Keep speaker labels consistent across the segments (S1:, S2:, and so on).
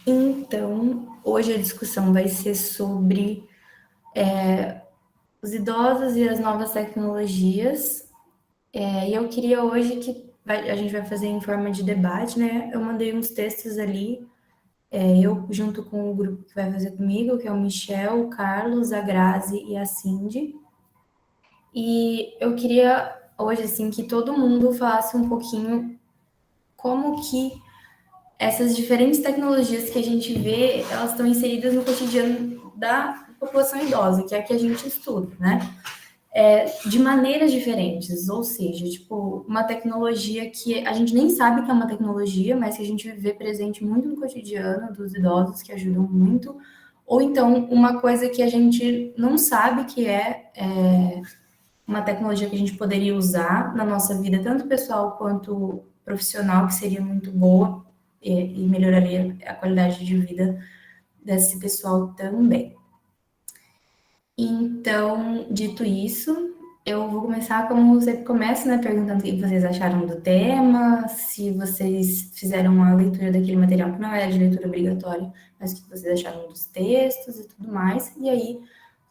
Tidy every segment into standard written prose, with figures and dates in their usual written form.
S1: Então, hoje a discussão vai ser sobre os idosos e as novas tecnologias. E eu queria hoje a gente vai fazer em forma de debate, né? Eu mandei uns textos ali, eu junto com o grupo que vai fazer comigo, que é o Michel, o Carlos, a Grazi e a Cindy. E eu queria hoje, assim, que todo mundo falasse um pouquinho como que essas diferentes tecnologias que a gente vê, elas estão inseridas no cotidiano da população idosa, que é a que a gente estuda, né? De maneiras diferentes, ou seja, tipo, uma tecnologia que a gente nem sabe que é uma tecnologia, mas que a gente vê presente muito no cotidiano dos idosos, que ajudam muito, ou então uma coisa que a gente não sabe que é uma tecnologia que a gente poderia usar na nossa vida, tanto pessoal quanto profissional, que seria muito boa e melhoraria a qualidade de vida desse pessoal também. Então, dito isso, eu vou começar como sempre começo, né, perguntando o que vocês acharam do tema, se vocês fizeram uma leitura daquele material que não é de leitura obrigatória, mas o que vocês acharam dos textos e tudo mais. E aí,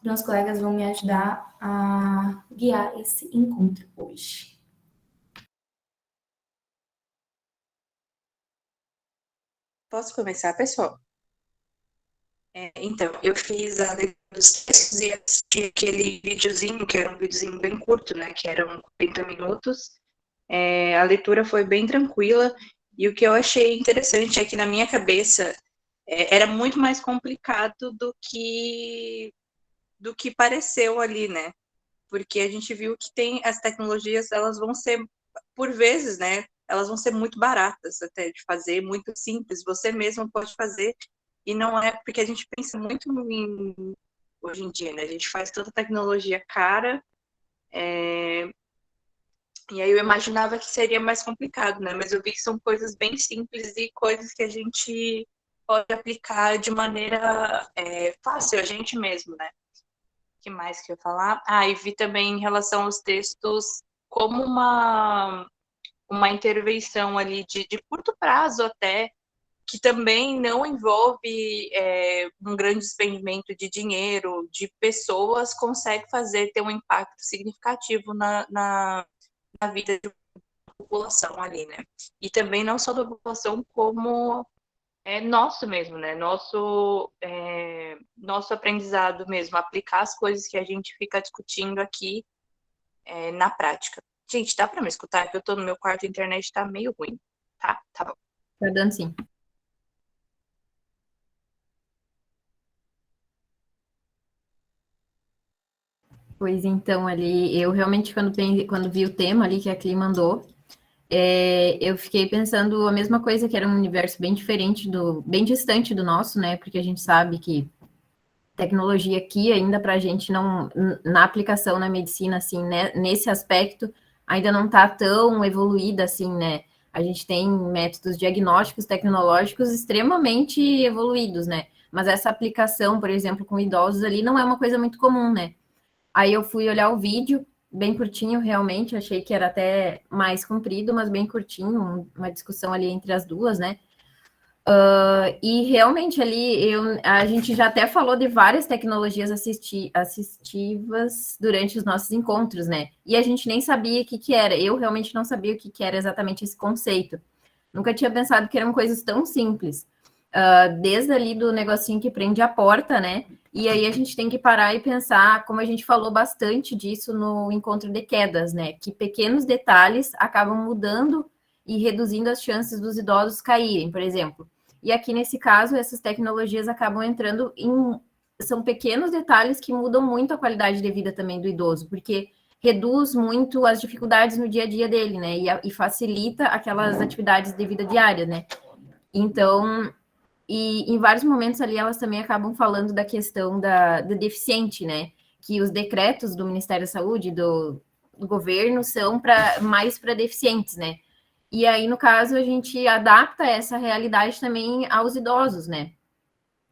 S1: meus colegas vão me ajudar a guiar esse encontro hoje.
S2: Posso começar, pessoal? Então, eu fiz a leitura dos textos e assisti aquele videozinho, que era um videozinho bem curto, né, que eram 40 minutos. A leitura foi bem tranquila, e o que eu achei interessante é que na minha cabeça era muito mais complicado do que pareceu ali, né? Porque a gente viu que tem as tecnologias, elas vão ser, por vezes, né? Elas vão ser muito baratas até de fazer, muito simples. Você mesmo pode fazer, e não é porque a gente pensa muito hoje em dia, né? A gente faz tanta tecnologia cara, e aí eu imaginava que seria mais complicado, né? Mas eu vi que são coisas bem simples e coisas que a gente pode aplicar de maneira fácil, a gente mesmo, né? Que mais que eu ia falar? E vi também em relação aos textos como uma intervenção ali de curto prazo até, que também não envolve um grande despendimento de dinheiro, de pessoas, consegue ter um impacto significativo na vida da população ali, né? E também não só da população, como nosso mesmo, né? Nosso aprendizado mesmo, aplicar as coisas que a gente fica discutindo aqui na prática. Gente, dá para me escutar? Porque eu tô no meu quarto e a internet tá meio ruim. Tá bom.
S3: Tá dando sim. Pois então, ali, eu realmente, quando vi o tema ali que a Cli mandou, eu fiquei pensando a mesma coisa, que era um universo bem diferente, bem distante do nosso, né? Porque a gente sabe que tecnologia aqui ainda para a gente não, na aplicação na medicina, assim, né, nesse aspecto, ainda não está tão evoluída assim, né? A gente tem métodos diagnósticos tecnológicos extremamente evoluídos, né? Mas essa aplicação, por exemplo, com idosos ali, não é uma coisa muito comum, né? Aí eu fui olhar o vídeo, bem curtinho, realmente, achei que era até mais comprido, mas bem curtinho, uma discussão ali entre as duas, né? E realmente ali a gente já até falou de várias tecnologias assistivas durante os nossos encontros, né? E a gente nem sabia o que, que era. Eu realmente não sabia o que, que era exatamente esse conceito. Nunca tinha pensado que eram coisas tão simples. Desde ali do negocinho que prende a porta, né? E aí a gente tem que parar e pensar, como a gente falou bastante disso no encontro de quedas, né? Que pequenos detalhes acabam mudando e reduzindo as chances dos idosos caírem, por exemplo. E aqui nesse caso, essas tecnologias acabam entrando em. São pequenos detalhes que mudam muito a qualidade de vida também do idoso, porque reduz muito as dificuldades no dia a dia dele, né? E facilita aquelas atividades de vida diária, né? Então, e em vários momentos ali elas também acabam falando da questão do deficiente, né? Que os decretos do Ministério da Saúde, do governo, são mais para deficientes, né? E aí, no caso, a gente adapta essa realidade também aos idosos, né?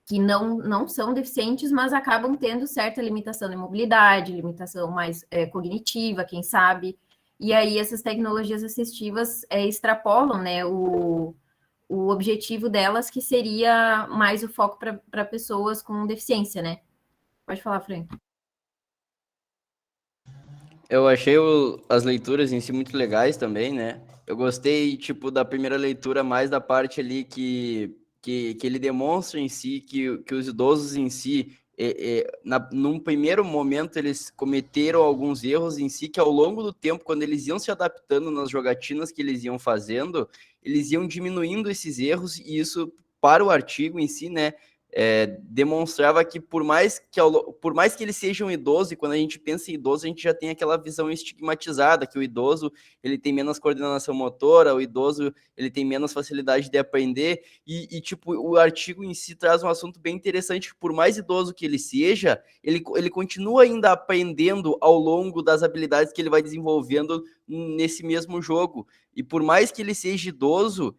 S3: Que não são deficientes, mas acabam tendo certa limitação de mobilidade, limitação mais cognitiva, quem sabe. E aí, essas tecnologias assistivas extrapolam, né? o objetivo delas, que seria mais o foco para pessoas com deficiência, né? Pode falar, Frank.
S4: Eu achei as leituras em si muito legais também, né? Eu gostei, tipo, da primeira leitura mais da parte ali que ele demonstra em si que os idosos em si, num primeiro momento, eles cometeram alguns erros em si, que ao longo do tempo, quando eles iam se adaptando nas jogatinas que eles iam fazendo, eles iam diminuindo esses erros, e isso, para o artigo em si, né, demonstrava que por mais que ele seja um idoso, e quando a gente pensa em idoso, a gente já tem aquela visão estigmatizada, que o idoso ele tem menos coordenação motora, o idoso ele tem menos facilidade de aprender, tipo, o artigo em si traz um assunto bem interessante, que por mais idoso que ele seja, ele continua ainda aprendendo ao longo das habilidades que ele vai desenvolvendo nesse mesmo jogo, e por mais que ele seja idoso,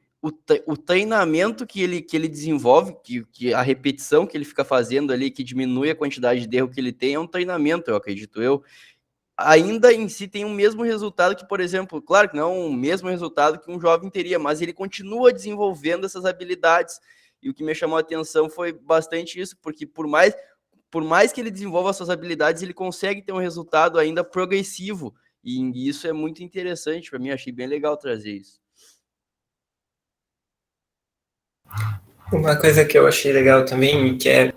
S4: o treinamento que ele desenvolve, que a repetição que ele fica fazendo ali, que diminui a quantidade de erro que ele tem, é um treinamento, eu acredito eu. Ainda em si tem o mesmo resultado que, por exemplo, claro que não o mesmo resultado que um jovem teria, mas ele continua desenvolvendo essas habilidades. E o que me chamou a atenção foi bastante isso, porque por mais que ele desenvolva suas habilidades, ele consegue ter um resultado ainda progressivo. E isso é muito interessante para mim, achei bem legal trazer isso.
S5: Uma coisa que eu achei legal também, que é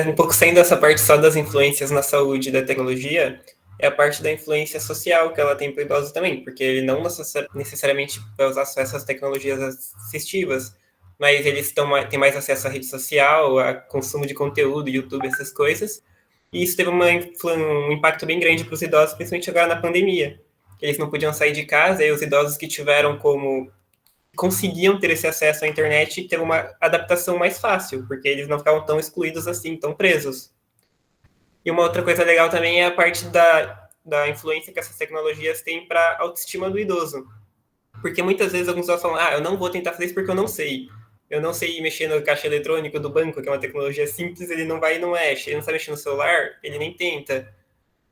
S5: um pouco saindo dessa parte só das influências na saúde da tecnologia, é a parte da influência social que ela tem para o idoso também, porque ele não necessariamente vai usar só essas tecnologias assistivas, mas eles têm mais acesso à rede social, a consumo de conteúdo, YouTube, essas coisas, e isso teve um impacto bem grande para os idosos, principalmente agora na pandemia, que eles não podiam sair de casa, e os idosos que tiveram como conseguiam ter esse acesso à internet e ter uma adaptação mais fácil, porque eles não ficavam tão excluídos assim, tão presos. E uma outra coisa legal também é a parte da influência que essas tecnologias têm para a autoestima do idoso. Porque muitas vezes alguns idosos falam, eu não vou tentar fazer isso porque eu não sei. Eu não sei mexer no caixa eletrônico do banco, que é uma tecnologia simples, ele não vai e não mexe. Ele não sabe mexer no celular, ele nem tenta.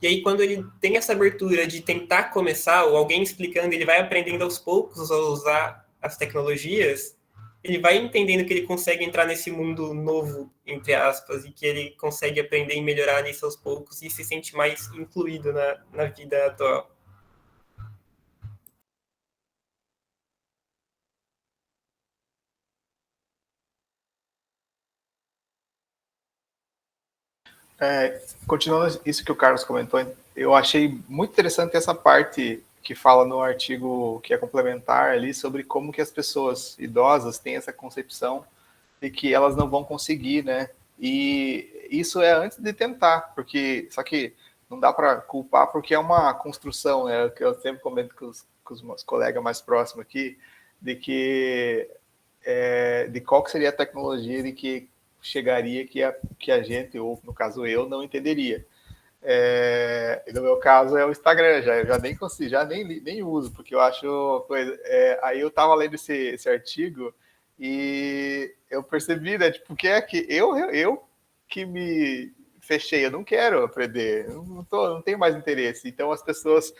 S5: E aí, quando ele tem essa abertura de tentar começar, ou alguém explicando, ele vai aprendendo aos poucos a usar as tecnologias, ele vai entendendo que ele consegue entrar nesse mundo novo, entre aspas, e que ele consegue aprender e melhorar nisso aos poucos e se sente mais incluído na vida atual.
S6: Continuando isso que o Carlos comentou, eu achei muito interessante essa parte que fala no artigo que é complementar ali sobre como que as pessoas idosas têm essa concepção de que elas não vão conseguir, né? E isso é antes de tentar, porque só que não dá para culpar porque é uma construção, né? Que eu sempre comento com os meus colegas mais próximos aqui, de que de qual que seria a tecnologia de que chegaria que a gente, ou no caso eu, não entenderia. No meu caso é o Instagram, já nem consigo, já nem uso, porque eu acho coisa. Aí eu estava lendo esse artigo e eu percebi, né, tipo, que é que eu que me fechei, eu não quero aprender, não tenho mais interesse. Então as pessoas,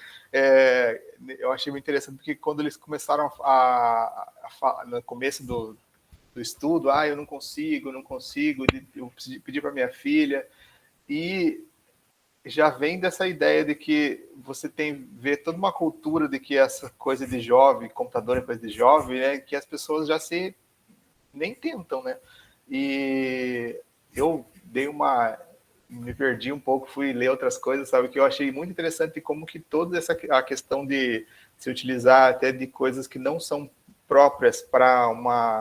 S6: eu achei muito interessante porque quando eles começaram no começo do estudo, eu não consigo, eu pedi para minha filha, e já vem dessa ideia de que você vê toda uma cultura de que essa coisa de jovem, computador é coisa de jovem, né, que as pessoas já nem tentam, né? E eu me perdi um pouco, fui ler outras coisas, sabe, que eu achei muito interessante como que toda a questão de se utilizar até de coisas que não são próprias para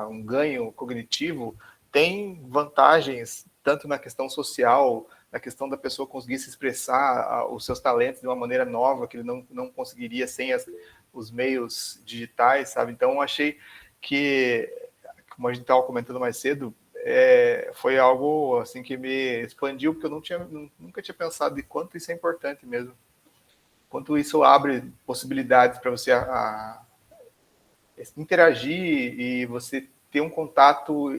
S6: um ganho cognitivo tem vantagens tanto na questão social, na questão da pessoa conseguir se expressar os seus talentos de uma maneira nova que ele não conseguiria sem os meios digitais, sabe? Então eu achei que, como a gente estava comentando mais cedo, foi algo assim que me expandiu, porque eu nunca tinha pensado de quanto isso é importante mesmo, quanto isso abre possibilidades para você interagir e você ter um contato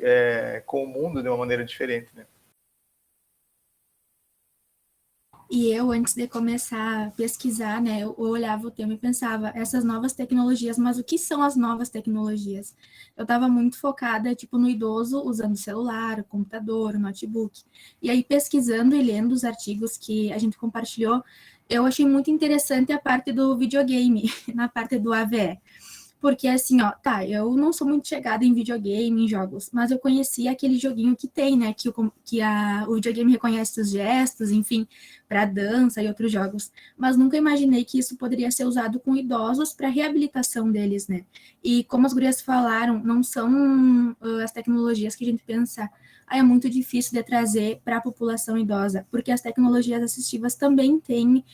S6: com o mundo de uma maneira diferente, né?
S7: E eu, antes de começar a pesquisar, né, eu olhava o tema e pensava, essas novas tecnologias, mas o que são as novas tecnologias? Eu estava muito focada, tipo, no idoso usando o celular, o computador, o notebook. E aí, pesquisando e lendo os artigos que a gente compartilhou, eu achei muito interessante a parte do videogame, na parte do AVE. Porque assim, ó, tá, eu não sou muito chegada em videogame, em jogos, mas eu conheci aquele joguinho que tem, né, o videogame reconhece os gestos, enfim, para dança e outros jogos. Mas nunca imaginei que isso poderia ser usado com idosos para reabilitação deles, né? E como as gurias falaram, não são as tecnologias que a gente pensa, é muito difícil de trazer para a população idosa, porque as tecnologias assistivas também têm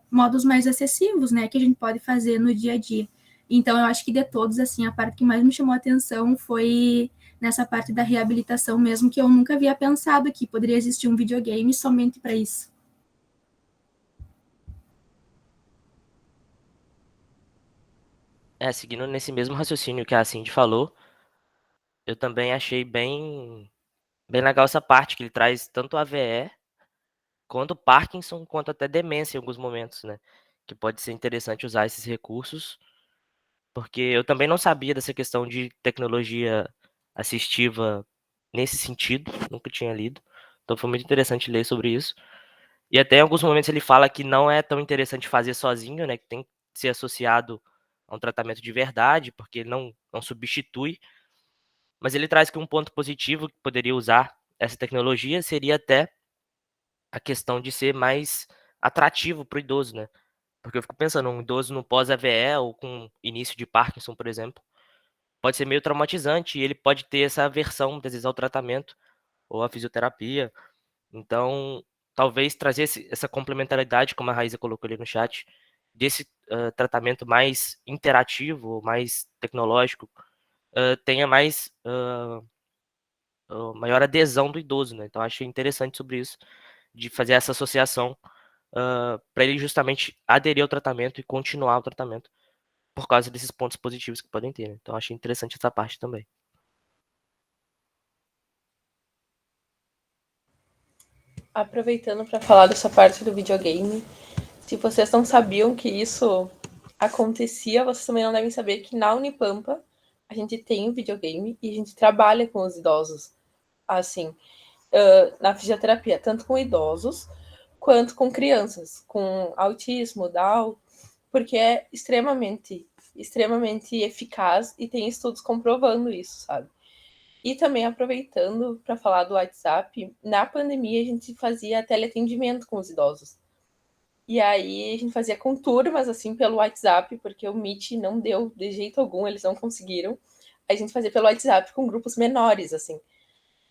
S7: modos mais acessíveis, né, que a gente pode fazer no dia a dia. Então, eu acho que de todos, assim, a parte que mais me chamou a atenção foi nessa parte da reabilitação mesmo, que eu nunca havia pensado que poderia existir um videogame somente para isso.
S8: Seguindo nesse mesmo raciocínio que a Cindy falou, eu também achei bem legal essa parte que ele traz tanto a AVE, quanto Parkinson, quanto até demência em alguns momentos, né? Que pode ser interessante usar esses recursos, porque eu também não sabia dessa questão de tecnologia assistiva nesse sentido, nunca tinha lido. Então foi muito interessante ler sobre isso. E até em alguns momentos ele fala que não é tão interessante fazer sozinho, né? Que tem que ser associado a um tratamento de verdade, porque ele não substitui. Mas ele traz que um ponto positivo que poderia usar essa tecnologia seria até a questão de ser mais atrativo para o idoso, né? Porque eu fico pensando, um idoso no pós-AVE ou com início de Parkinson, por exemplo, pode ser meio traumatizante e ele pode ter essa aversão, muitas vezes, ao tratamento ou à fisioterapia. Então, talvez trazer essa complementaridade, como a Raíza colocou ali no chat, desse tratamento mais interativo, mais tecnológico, tenha maior adesão do idoso, né? Então, achei interessante sobre isso, de fazer essa associação para ele justamente aderir ao tratamento e continuar o tratamento por causa desses pontos positivos que podem ter, né? Então, achei interessante essa parte também.
S9: Aproveitando para falar dessa parte do videogame, se vocês não sabiam que isso acontecia, vocês também não devem saber que na Unipampa a gente tem um videogame e a gente trabalha com os idosos, assim, na fisioterapia, tanto com idosos quanto com crianças, com autismo, Down, porque é extremamente eficaz e tem estudos comprovando isso, sabe? E também aproveitando para falar do WhatsApp, na pandemia a gente fazia teleatendimento com os idosos. E aí a gente fazia com turmas, assim, pelo WhatsApp, porque o Meet não deu de jeito algum, eles não conseguiram. A gente fazia pelo WhatsApp com grupos menores, assim.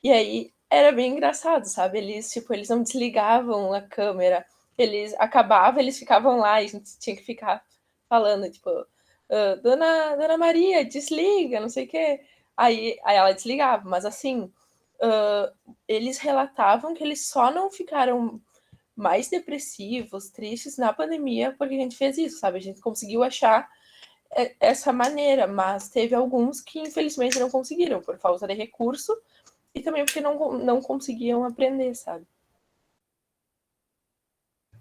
S9: E aí era bem engraçado, sabe? Eles não desligavam a câmera, eles acabavam, eles ficavam lá e a gente tinha que ficar falando, tipo, Dona Maria, desliga, não sei o quê. Aí ela desligava, mas assim, eles relatavam que eles só não ficaram mais depressivos, tristes na pandemia porque a gente fez isso, sabe? A gente conseguiu achar essa maneira, mas teve alguns que infelizmente não conseguiram por falta de recurso e também porque não conseguiam aprender, sabe?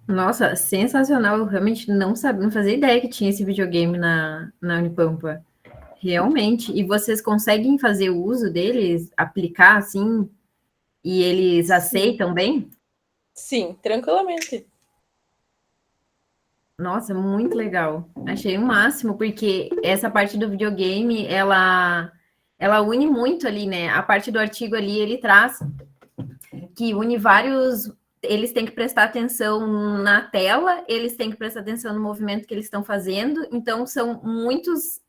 S3: Nossa, sensacional. Eu realmente não sabia, não fazia ideia que tinha esse videogame na Unipampa. Realmente. E vocês conseguem fazer o uso deles, aplicar assim, e eles aceitam bem?
S9: Sim, tranquilamente.
S3: Nossa, muito legal. Achei o máximo, porque essa parte do videogame, ela une muito ali, né? A parte do artigo ali, ele traz que une vários. Eles têm que prestar atenção na tela, eles têm que prestar atenção no movimento que eles estão fazendo, então são muitos,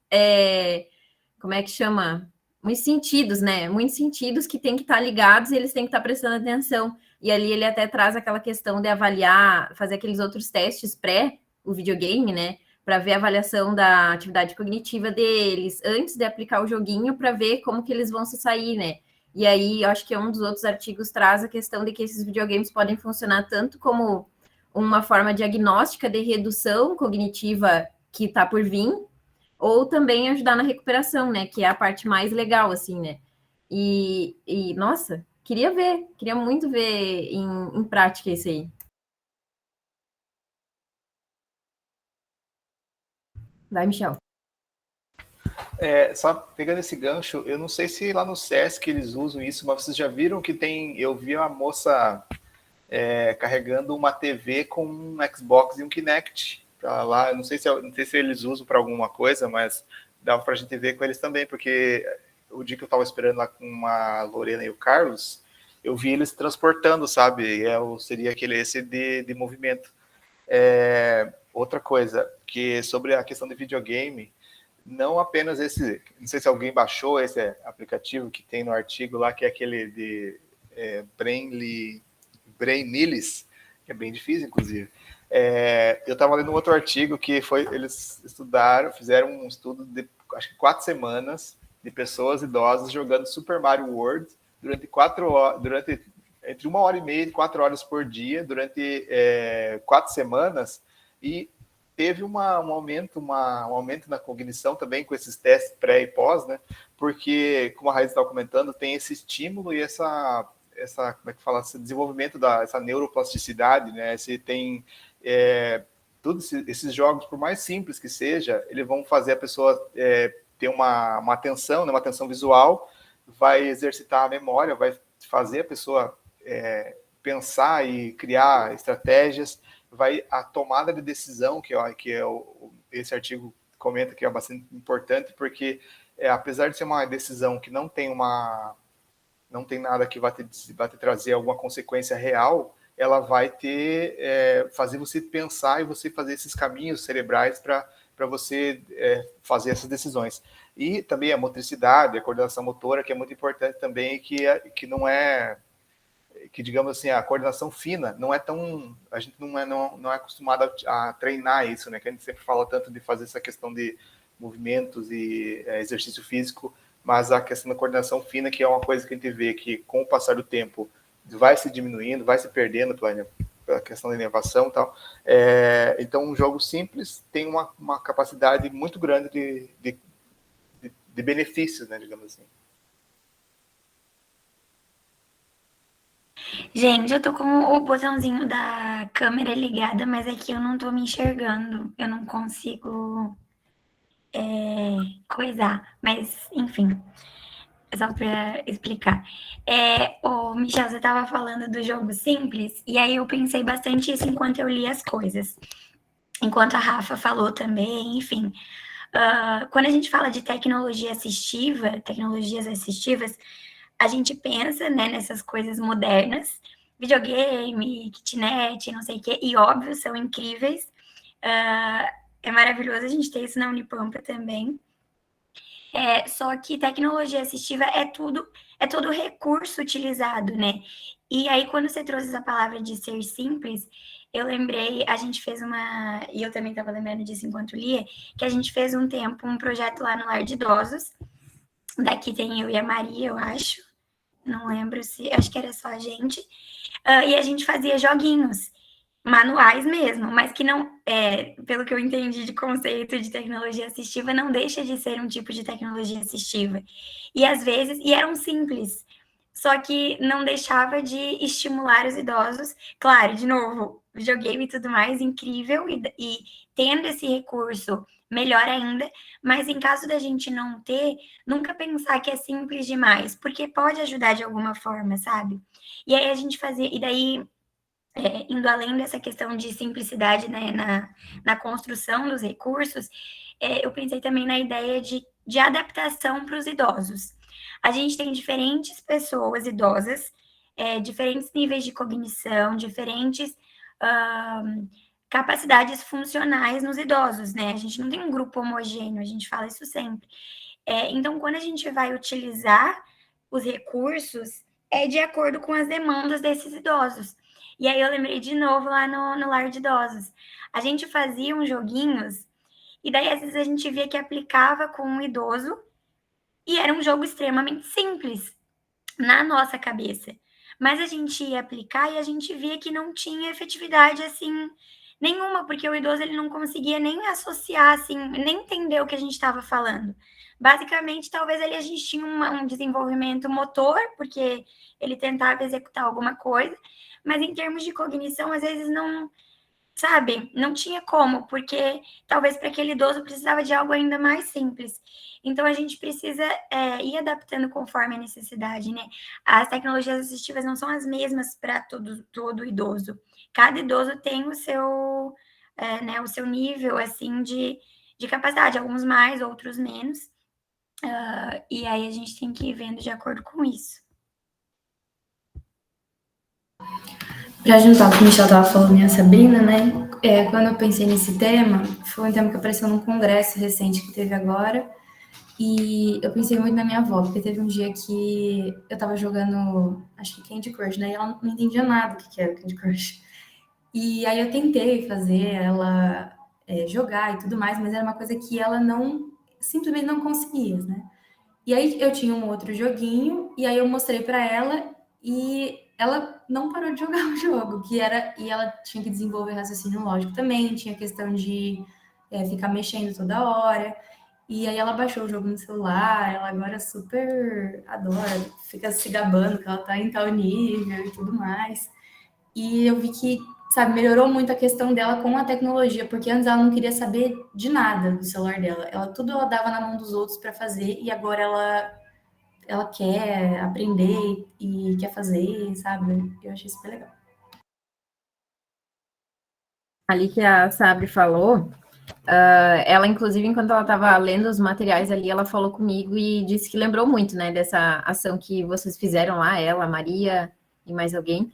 S3: como é que chama? Muitos sentidos, né? Muitos sentidos que têm que estar ligados e eles têm que estar prestando atenção. E ali ele até traz aquela questão de avaliar, fazer aqueles outros testes pré o videogame, né? Para ver a avaliação da atividade cognitiva deles, antes de aplicar o joguinho, para ver como que eles vão se sair, né? E aí, eu acho que um dos outros artigos traz a questão de que esses videogames podem funcionar tanto como uma forma diagnóstica de redução cognitiva que está por vir, ou também ajudar na recuperação, né? Que é a parte mais legal, assim, né? Nossa, queria muito ver em prática isso aí. Vai, Michel.
S6: Só pegando esse gancho, eu não sei se lá no Sesc eles usam isso, mas vocês já viram que eu vi uma moça carregando uma TV com um Xbox e um Kinect pra lá. Eu não sei se eles usam para alguma coisa, mas dava pra gente ver com eles também, porque o dia que eu tava esperando lá com a Lorena e o Carlos, eu vi eles transportando, sabe? Seria esse de movimento. Outra coisa, que sobre a questão de videogame, não apenas não sei se alguém baixou esse aplicativo que tem no artigo lá, que é aquele de Brainless, que é bem difícil, inclusive. Eu estava lendo um outro artigo que eles fizeram um estudo de, acho que 4 semanas, de pessoas idosas jogando Super Mario World durante 4 horas, entre 1h30 e 4 horas por dia, durante 4 semanas, e teve um aumento na cognição também com esses testes pré e pós, né? Porque, como a Raíssa estava comentando, tem esse estímulo e como é que fala, esse desenvolvimento essa neuroplasticidade, né? Todos esses jogos, por mais simples que seja, eles vão fazer a pessoa ter uma atenção, né? Uma atenção visual, vai exercitar a memória, vai fazer a pessoa pensar e criar estratégias, a tomada de decisão, esse artigo comenta que é bastante importante, porque apesar de ser uma decisão que não tem nada que vai te trazer alguma consequência real, ela vai fazer você pensar e você fazer esses caminhos cerebrais para você fazer essas decisões. E também a motricidade, a coordenação motora, que é muito importante também, que não é... que, digamos assim, a coordenação fina não é tão... A gente não é acostumado a treinar isso, né? Que a gente sempre fala tanto de fazer essa questão de movimentos e exercício físico, mas a questão da coordenação fina, que é uma coisa que a gente vê que, com o passar do tempo, vai se diminuindo, vai se perdendo pela questão da inovação e tal. Então, um jogo simples tem uma capacidade muito grande de benefícios, né? Digamos assim.
S1: Gente, eu tô com o botãozinho da câmera ligada, mas aqui eu não tô me enxergando. Eu não consigo coisar. Mas, enfim, só pra explicar. O Michel, você tava falando do jogo simples, e aí eu pensei bastante isso enquanto eu li as coisas. Enquanto a Rafa falou também, enfim. Quando a gente fala de tecnologias assistivas, a gente pensa, né, nessas coisas modernas, videogame, kitnet, não sei o quê, e óbvio, são incríveis. É maravilhoso a gente ter isso na Unipampa também. Só que tecnologia assistiva é todo recurso utilizado, né? E aí, quando você trouxe essa palavra de ser simples, eu lembrei, a gente fez e eu também estava lembrando disso enquanto lia, que a gente fez um projeto lá no Lar de Idosos. Daqui tem eu e a Maria, eu acho. Não lembro acho que era só a gente. E a gente fazia joguinhos, manuais mesmo, mas que não, pelo que eu entendi de conceito de tecnologia assistiva, não deixa de ser um tipo de tecnologia assistiva. E às vezes, eram simples, só que não deixava de estimular os idosos. Claro, de novo, videogame e tudo mais, incrível, e tendo esse recurso, melhor ainda, mas em caso da gente não ter, nunca pensar que é simples demais, porque pode ajudar de alguma forma, sabe? E aí a gente fazia, e daí, indo além dessa questão de simplicidade, né, na construção dos recursos, eu pensei também na ideia de adaptação para os idosos. A gente tem diferentes pessoas idosas, diferentes níveis de cognição, diferentes capacidades funcionais nos idosos, né? A gente não tem um grupo homogêneo, a gente fala isso sempre. Então, quando a gente vai utilizar os recursos, é de acordo com as demandas desses idosos. E aí eu lembrei de novo lá no Lar de Idosos. A gente fazia uns joguinhos, e daí às vezes a gente via que aplicava com um idoso, e era um jogo extremamente simples na nossa cabeça. Mas a gente ia aplicar e a gente via que não tinha efetividade, assim, nenhuma, porque o idoso ele não conseguia nem associar, assim, nem entender o que a gente estava falando. Basicamente, talvez a gente tinha um desenvolvimento motor, porque ele tentava executar alguma coisa, mas em termos de cognição, às vezes
S10: sabe? Não tinha como, porque talvez para aquele idoso precisava de algo ainda mais simples. Então, a gente precisa ir adaptando conforme a necessidade, né? As tecnologias assistivas não são as mesmas para todo idoso. Cada idoso tem né, o seu nível, assim, de capacidade, alguns mais, outros menos. E aí a gente tem que ir vendo de acordo com isso.
S1: Para juntar o que o Michel estava falando e a Sabrina, né? Quando eu pensei nesse tema, foi um tema que apareceu num congresso recente que teve agora, e eu pensei muito na minha avó, porque teve um dia que eu estava jogando, acho que Candy Crush, né? E ela não entendia nada do que era Candy Crush. E aí eu tentei fazer ela jogar e tudo mais, mas era uma coisa que ela simplesmente não conseguia, né? E aí eu tinha um outro joguinho, e aí eu mostrei para ela, e ela não parou de jogar o jogo, e ela tinha que desenvolver raciocínio lógico também, tinha questão de ficar mexendo toda hora, e aí ela baixou o jogo no celular, ela agora super adora, fica se gabando que ela tá em tal nível e tudo mais. E eu vi que, sabe, melhorou muito a questão dela com a tecnologia, porque antes ela não queria saber de nada do celular dela. Tudo ela dava na mão dos outros para fazer, e agora ela quer aprender e quer fazer, sabe? Eu achei super legal.
S3: Ali que a Sabri falou, ela, inclusive, enquanto ela estava lendo os materiais ali, ela falou comigo e disse que lembrou muito, né, dessa ação que vocês fizeram lá, ela, a Maria e mais alguém.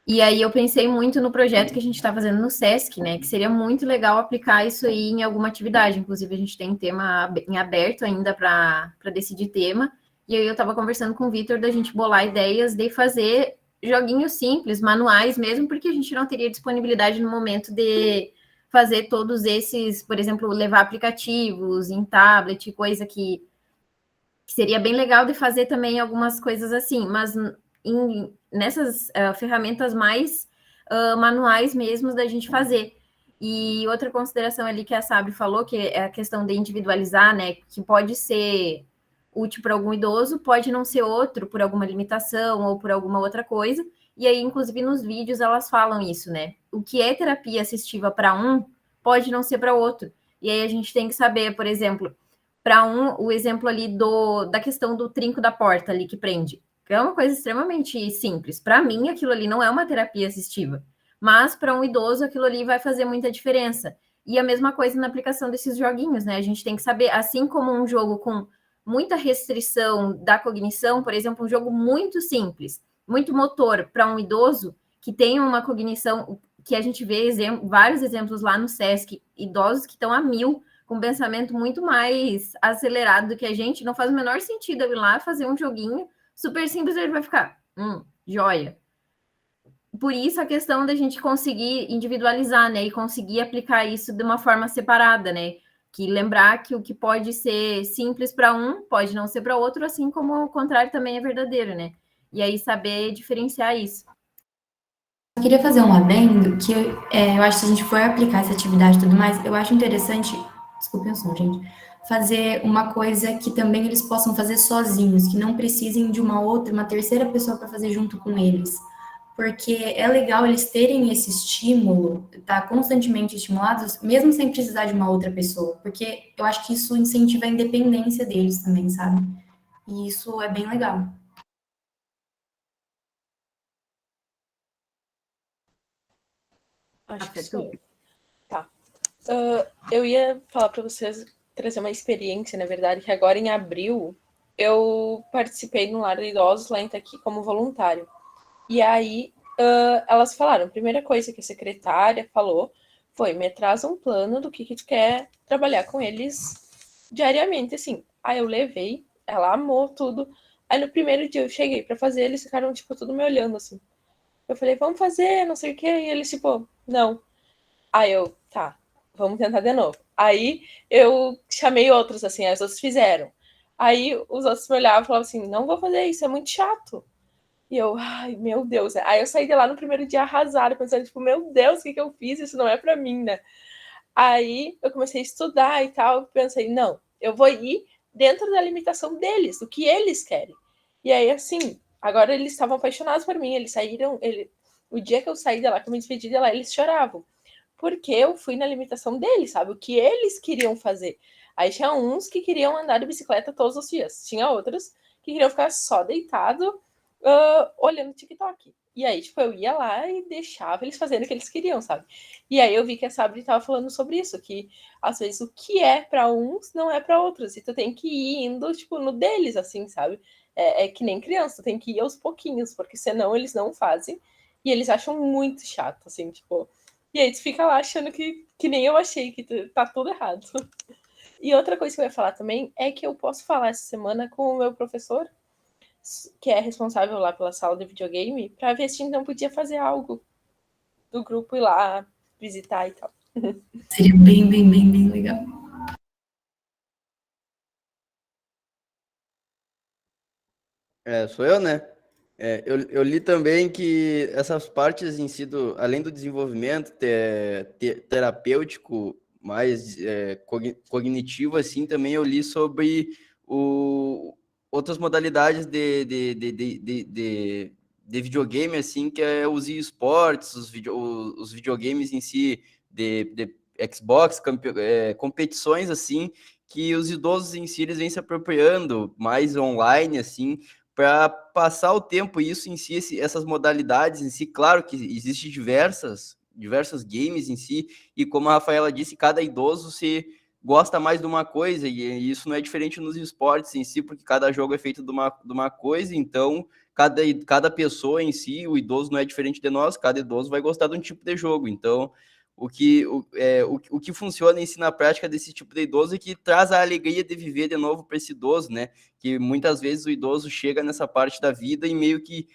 S3: E aí eu pensei muito no projeto que a gente está fazendo no SESC, né? Que seria muito legal aplicar isso aí em alguma atividade. Inclusive, a gente tem tema em aberto ainda para decidir tema. E aí eu estava conversando com o Vitor da gente bolar ideias de fazer joguinhos simples, manuais mesmo, porque a gente não teria disponibilidade no momento de fazer todos esses, por exemplo, levar aplicativos em tablet, coisa que seria bem legal de fazer também algumas coisas assim, mas nessas ferramentas mais manuais mesmo da gente fazer. E outra consideração ali que a Sabri falou, que é a questão de individualizar, né, que pode ser útil para algum idoso, pode não ser outro por alguma limitação ou por alguma outra coisa, e aí, inclusive, nos vídeos elas falam isso, né, o que é terapia assistiva para um, pode não ser para outro, e aí a gente tem que saber, por exemplo, para o exemplo ali da questão do trinco da porta ali que prende, que é uma coisa extremamente simples. Para mim, aquilo ali não é uma terapia assistiva, mas para um idoso, aquilo ali vai fazer muita diferença. E a mesma coisa na aplicação desses joguinhos, né? A gente tem que saber, assim como um jogo com muita restrição da cognição, por exemplo, um jogo muito simples, muito motor para um idoso que tem uma cognição, que a gente vê vários exemplos lá no SESC, idosos que estão a 1000, com um pensamento muito mais acelerado do que a gente, não faz o menor sentido eu ir lá fazer um joguinho super simples, ele vai ficar, joia. Por isso a questão da gente conseguir individualizar, né, e conseguir aplicar isso de uma forma separada, né, que lembrar que o que pode ser simples para um, pode não ser para outro, assim como o contrário também é verdadeiro, né, e aí saber diferenciar isso.
S1: Eu queria fazer um adendo, que eu acho que se a gente for aplicar essa atividade e tudo mais, eu acho interessante, desculpem o som, gente, fazer uma coisa que também eles possam fazer sozinhos, que não precisem de uma terceira pessoa para fazer junto com eles. Porque é legal eles terem esse estímulo, tá constantemente estimulados, mesmo sem precisar de uma outra pessoa, porque eu acho que isso incentiva a independência deles também, sabe? E isso é bem legal.
S9: Acho que sou eu. Tá. Eu ia falar para vocês, trazer uma experiência, na verdade, que agora em abril eu participei no Lar de Idosos lá em Itaqui como voluntário. E aí elas falaram, a primeira coisa que a secretária falou foi, me traz um plano do que tu quer trabalhar com eles diariamente, assim. Aí eu levei, ela amou tudo. Aí no primeiro dia eu cheguei para fazer, eles ficaram, tipo, tudo me olhando, assim. Eu falei, vamos fazer, não sei o quê. E eles, tipo, não. Aí eu, tá, vamos tentar de novo. Aí eu chamei outros, assim, as outras fizeram. Aí os outros me olhavam e falavam assim, não vou fazer isso, é muito chato. E eu, ai, meu Deus. Aí eu saí de lá no primeiro dia arrasada, pensando, tipo, meu Deus, o que eu fiz? Isso não é pra mim, né? Aí eu comecei a estudar e tal, pensei, não, eu vou ir dentro da limitação deles, do que eles querem. E aí, assim, agora eles estavam apaixonados por mim, eles saíram, o dia que eu saí de lá, que eu me despedi de lá, eles choravam. porque eu fui na limitação deles, sabe? O que eles queriam fazer. Aí tinha uns que queriam andar de bicicleta todos os dias. Tinha outros que queriam ficar só deitado, olhando TikTok. E aí, tipo, eu ia lá e deixava eles fazendo o que eles queriam, sabe? E aí eu vi que a Sabri tava falando sobre isso, que às vezes o que é para uns não é para outros. E tu tem que ir indo, tipo, no deles, assim, sabe? É que nem criança, tu tem que ir aos pouquinhos, porque senão eles não fazem. E eles acham muito chato, assim, tipo. E aí tu fica lá achando que nem eu achei, que tá tudo errado. E outra coisa que eu ia falar também é que eu posso falar essa semana com o meu professor, que é responsável lá pela sala de videogame, para ver se a gente não podia fazer algo do grupo ir lá visitar e tal.
S1: Seria bem legal.
S4: Sou eu, né? Eu li também que essas partes em si, além do desenvolvimento terapêutico, mais cognitivo, assim, também eu li sobre outras modalidades de videogame, assim, que é os esportes, os videogames em si, de Xbox, competições, assim, que os idosos em si, eles vêm se apropriando mais online, assim, para passar o tempo. Isso em si, essas modalidades em si, claro que existem diversas games em si, e como a Rafaela disse, cada idoso se gosta mais de uma coisa, e isso não é diferente nos esportes em si, porque cada jogo é feito de uma coisa, então cada pessoa em si, o idoso não é diferente de nós, cada idoso vai gostar de um tipo de jogo. Então o que funciona em si na prática desse tipo de idoso é que traz a alegria de viver de novo para esse idoso, né? Que muitas vezes o idoso chega nessa parte da vida e meio que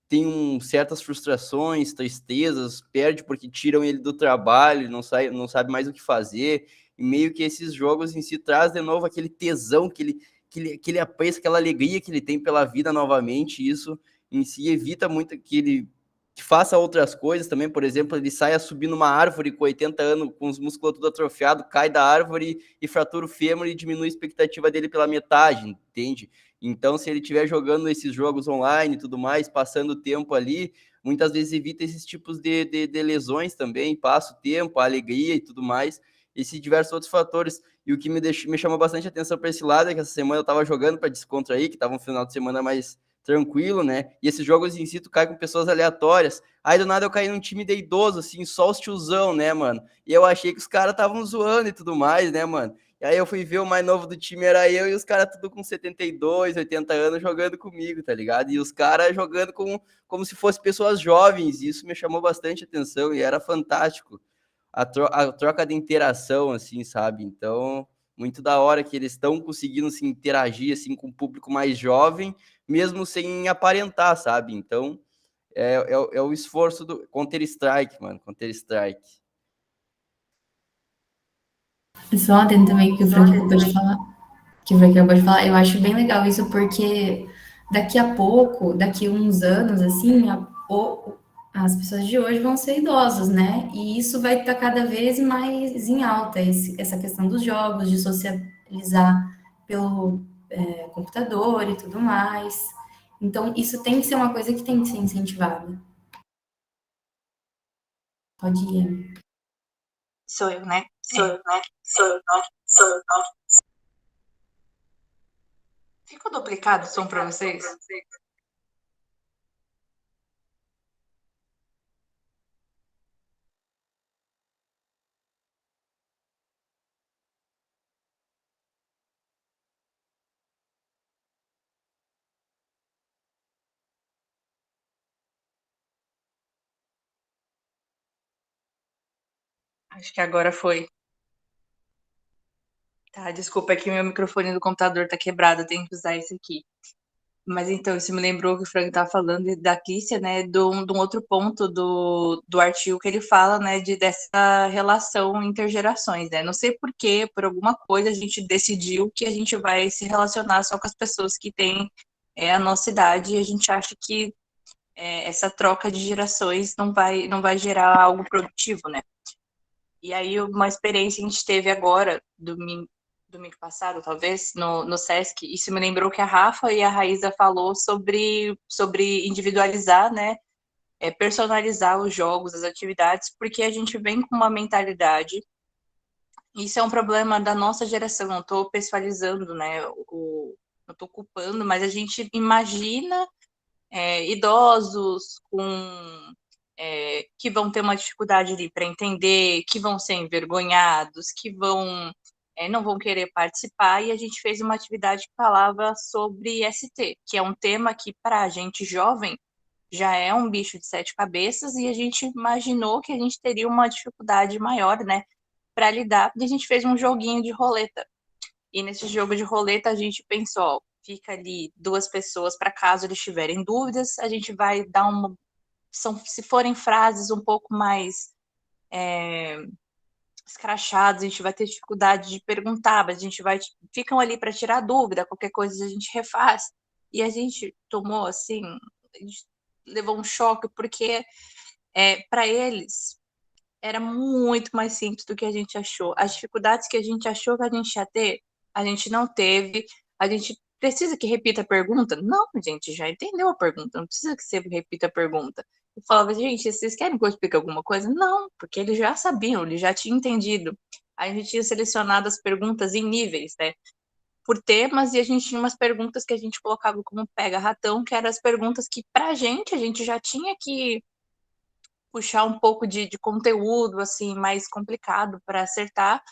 S4: tem certas frustrações, tristezas, perde porque tiram ele do trabalho, não sabe mais o que fazer, e meio que esses jogos em si traz de novo aquele tesão que ele aprecia, aquela alegria que ele tem pela vida novamente, e isso em si evita muito que ele faça outras coisas também. Por exemplo, ele saia subindo uma árvore com 80 anos, com os músculos tudo atrofiados, cai da árvore e fratura o fêmur e diminui a expectativa dele pela metade, entende? Então, se ele estiver jogando esses jogos online e tudo mais, passando o tempo ali, muitas vezes evita esses tipos de lesões também, passa o tempo, a alegria e tudo mais, esses diversos outros fatores. E o que me chamou bastante atenção para esse lado é que essa semana eu estava jogando para descontrair, que estava um final de semana mais tranquilo, né? E esses jogos em si, tu cai com pessoas aleatórias. Aí do nada eu caí num time de idoso, assim, só os tiozão, né, mano? E eu achei que os caras estavam zoando e tudo mais, né, mano? E aí eu fui ver o mais novo do time era eu e os caras tudo com 72, 80 anos jogando comigo, tá ligado? E os caras jogando como se fossem pessoas jovens. E isso me chamou bastante atenção e era fantástico. A troca de interação, assim, sabe? Então, muito da hora que eles estão conseguindo se interagir, assim, com o público mais jovem, mesmo sem aparentar, sabe? Então, é o esforço do Counter-Strike, mano. Counter-Strike.
S1: Só atento também que o Frank acabou de falar. Que o Frank acabou de falar. Eu acho bem legal isso, porque daqui a pouco, daqui a uns anos, assim, as pessoas de hoje vão ser idosas, né? E isso vai estar cada vez mais em alta, essa questão dos jogos, de socializar pelo computador e tudo mais. Então, isso tem que ser uma coisa que tem que ser incentivada. Pode ir.
S2: Sou eu, né? Ficou duplicado o som para vocês? Acho que agora foi. Tá, desculpa, é que meu microfone do computador tá quebrado, eu tenho que usar esse aqui. Mas então, isso me lembrou que o Frank estava falando da Clícia, né, de um outro ponto do artigo que ele fala, né, dessa relação intergerações, né? Não sei por quê, por alguma coisa a gente decidiu que a gente vai se relacionar só com as pessoas que têm a nossa idade, e a gente acha que essa troca de gerações não vai gerar algo produtivo, né? E aí, uma experiência que a gente teve agora, domingo passado, talvez, no Sesc, isso me lembrou que a Rafa e a Raíza falou sobre individualizar, né, personalizar os jogos, as atividades, porque a gente vem com uma mentalidade. Isso é um problema da nossa geração, não estou pessoalizando, né? Não estou culpando, mas a gente imagina idosos que vão ter uma dificuldade ali para entender, que vão ser envergonhados, que não vão querer participar, e a gente fez uma atividade que falava sobre ST, que é um tema que, para a gente jovem, já é um bicho de 7 cabeças, e a gente imaginou que a gente teria uma dificuldade maior, né, para lidar, e a gente fez um joguinho de roleta. E nesse jogo de roleta a gente pensou, ó, fica ali 2 pessoas para caso eles tiverem dúvidas, a gente vai dar se forem frases um pouco mais escrachadas, a gente vai ter dificuldade de perguntar, mas ficam ali para tirar dúvida, qualquer coisa a gente refaz. E a gente tomou assim, a gente levou um choque, porque para eles era muito mais simples do que a gente achou. As dificuldades que a gente achou que a gente ia ter, a gente não teve. A gente precisa que repita a pergunta? Não, a gente já entendeu a pergunta, não precisa que você repita a pergunta. Eu falava, gente, vocês querem que eu explique alguma coisa? Não, porque eles já sabiam, eles já tinham entendido. A gente tinha selecionado as perguntas em níveis, né? Por temas, e a gente tinha umas perguntas que a gente colocava como pega-ratão, que eram as perguntas que, pra gente, a gente já tinha que puxar um pouco de conteúdo, assim, mais complicado para acertar.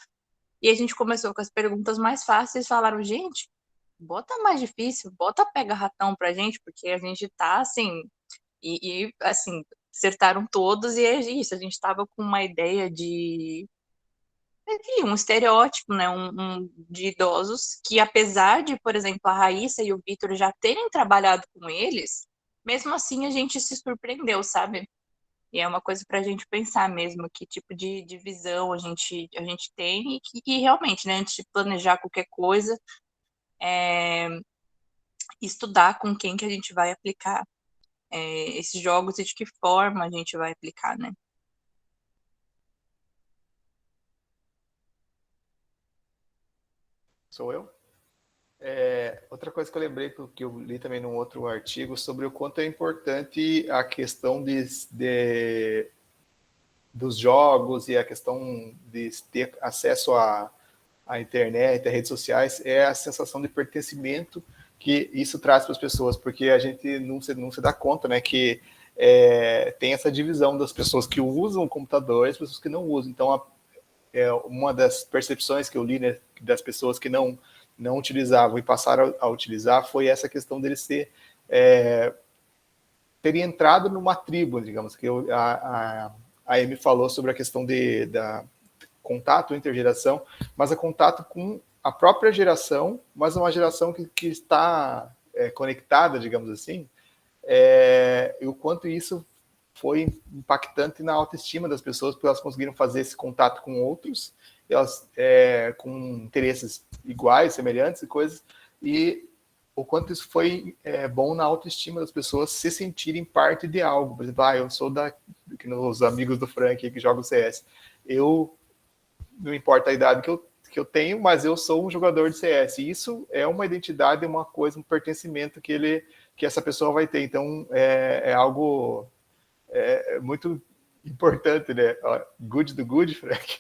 S2: E a gente começou com as perguntas mais fáceis, falaram, gente, bota mais difícil, bota pega-ratão pra gente, porque a gente tá, assim, assim, acertaram todos, e é isso, a gente tava com uma ideia de um estereótipo, né, de idosos, que apesar de, por exemplo, a Raíssa e o Vitor já terem trabalhado com eles, mesmo assim a gente se surpreendeu, sabe? E é uma coisa para a gente pensar mesmo, que tipo de visão a gente tem, e realmente, né, antes de planejar qualquer coisa, estudar com quem que a gente vai aplicar esses jogos e de que forma a gente vai aplicar, né?
S6: Sou eu? Outra coisa que eu lembrei, que eu li também num outro artigo, sobre o quanto é importante a questão dos jogos e a questão de ter acesso à internet, às redes sociais, é a sensação de pertencimento que isso traz para as pessoas, porque a gente não se dá conta, né, que tem essa divisão das pessoas que usam o computador e as pessoas que não usam. Então, uma das percepções que eu li, né, das pessoas que não utilizavam e passaram a utilizar foi essa questão deles terem entrado numa tribo, digamos, que a Amy falou sobre a questão da contato intergeração, mas é contato com a própria geração, mas uma geração que está conectada, digamos assim, e o quanto isso foi impactante na autoestima das pessoas, porque elas conseguiram fazer esse contato com outros, elas com interesses iguais, semelhantes e coisas, e o quanto isso foi bom na autoestima das pessoas se sentirem parte de algo. Por exemplo, eu sou que os amigos do Frank que jogam CS. Não importa a idade que eu tenho, mas eu sou um jogador de CS. E isso é uma identidade, uma coisa, um pertencimento que essa pessoa vai ter. Então, é algo muito importante, né? Good do good, Frank.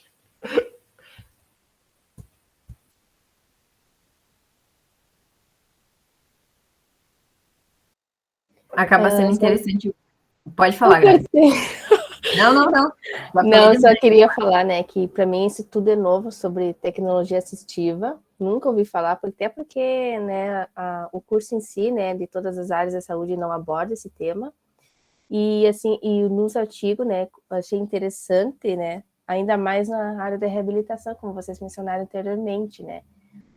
S3: Acaba sendo interessante. Pode falar, Grazi. Não.
S11: Não, eu só queria falar, né, que para mim isso tudo é novo sobre tecnologia assistiva. Nunca ouvi falar, até porque, né, o curso em si, né, de todas as áreas da saúde não aborda esse tema. E assim, nos artigos, né, achei interessante, né, ainda mais na área da reabilitação, como vocês mencionaram anteriormente, né.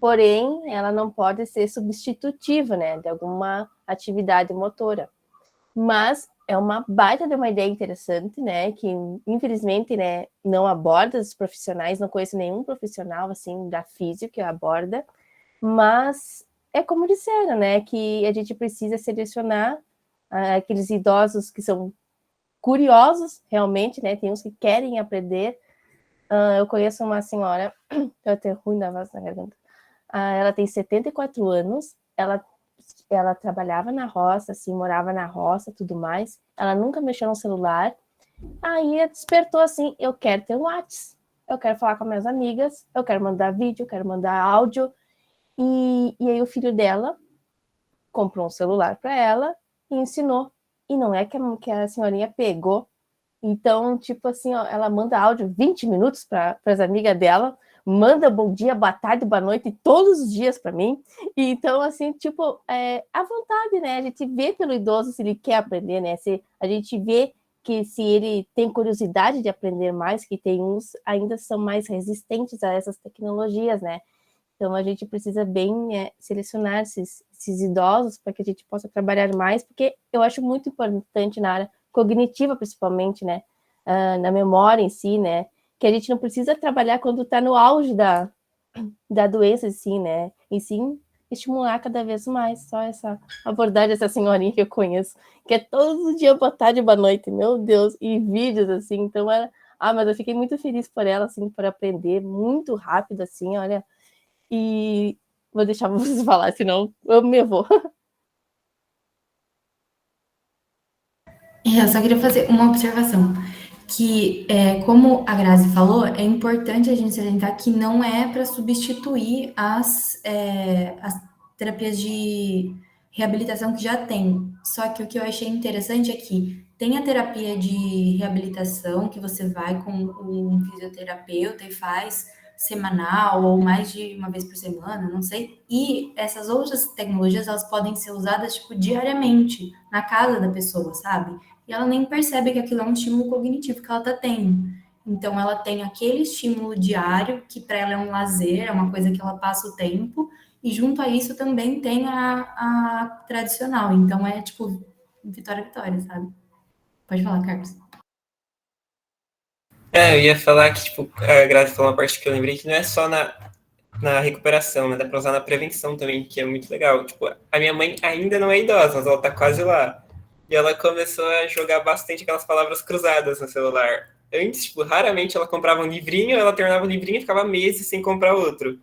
S11: Porém, ela não pode ser substitutiva, né, de alguma atividade motora. Mas é uma baita de uma ideia interessante, né, que infelizmente, né, não aborda os profissionais, não conheço nenhum profissional, assim, da física que aborda, mas é como disseram, né, que a gente precisa selecionar aqueles idosos que são curiosos, realmente, né, tem uns que querem aprender. Eu conheço uma senhora, eu tenho ruim na voz na garganta, ela tem 74 anos, ela ela trabalhava na roça, assim, morava na roça, tudo mais. Ela nunca mexeu no celular. Aí despertou assim, eu quero ter um WhatsApp, eu quero falar com minhas amigas, eu quero mandar vídeo, eu quero mandar áudio. E aí o filho dela comprou um celular para ela e ensinou. E não é que a senhorinha pegou. Então, tipo assim, ó, ela manda áudio 20 minutos para as amigas dela, manda bom dia, boa tarde, boa noite todos os dias para mim. E então, assim, tipo, à vontade, né? A gente vê pelo idoso se ele quer aprender, né? Se a gente vê que se ele tem curiosidade de aprender mais, que tem uns ainda são mais resistentes a essas tecnologias, né? Então, a gente precisa bem selecionar esses idosos para que a gente possa trabalhar mais, porque eu acho muito importante na área cognitiva, principalmente, né? Na memória em si, né? Que a gente não precisa trabalhar quando está no auge da doença, assim, né? E sim estimular cada vez mais. Só essa abordagem dessa senhorinha que eu conheço, que é todo dia, boa tarde, boa noite, meu Deus, e vídeos, assim. Então, mas eu fiquei muito feliz por ela, assim, por aprender muito rápido, assim, olha. E vou deixar vocês falar, senão eu me vou.
S1: Eu só queria fazer uma observação, que, como a Grazi falou, é importante a gente salientar que não é para substituir as terapias de reabilitação que já tem. Só que o que eu achei interessante é que tem a terapia de reabilitação, que você vai com um fisioterapeuta e faz semanal ou mais de uma vez por semana, não sei. E essas outras tecnologias, elas podem ser usadas, tipo, diariamente, na casa da pessoa, sabe? E ela nem percebe que aquilo é um estímulo cognitivo que ela está tendo. Então, ela tem aquele estímulo diário, que para ela é um lazer, é uma coisa que ela passa o tempo, e junto a isso também tem a tradicional. Então, é tipo, vitória, vitória, sabe? Pode falar, Carlos.
S5: Eu ia falar que, tipo, a Grazi falou uma parte que eu lembrei que não é só na recuperação, né? Dá pra usar na prevenção também, que é muito legal. Tipo, a minha mãe ainda não é idosa, mas ela tá quase lá. E ela começou a jogar bastante aquelas palavras cruzadas no celular. Antes, tipo, raramente ela comprava um livrinho, ela terminava o livrinho e ficava meses sem comprar outro.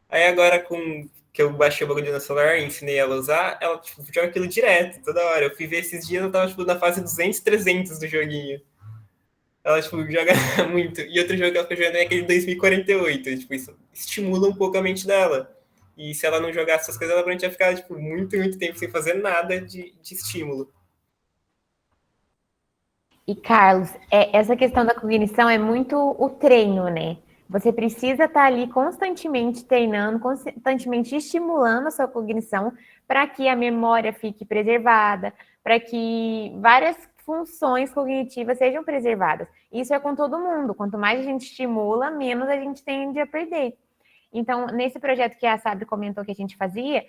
S5: Aí agora, com que eu baixei o bagulho no celular e ensinei ela a usar, ela, tipo, joga aquilo direto, toda hora. Eu fui ver esses dias, eu tava, tipo, na fase 200, 300 do joguinho. Ela, tipo, joga muito. E outro jogo que ela fica jogando é aquele 2048. Tipo, isso estimula um pouco a mente dela. E se ela não jogasse essas coisas, ela provavelmente ia ficar, tipo, muito, muito tempo sem fazer nada de estímulo.
S12: E, Carlos, essa questão da cognição é muito o treino, né? Você precisa estar ali constantemente treinando, constantemente estimulando a sua cognição para que a memória fique preservada, para que várias funções cognitivas sejam preservadas. Isso é com todo mundo. Quanto mais a gente estimula, menos a gente tende a perder. Então, nesse projeto que a Sabre comentou que a gente fazia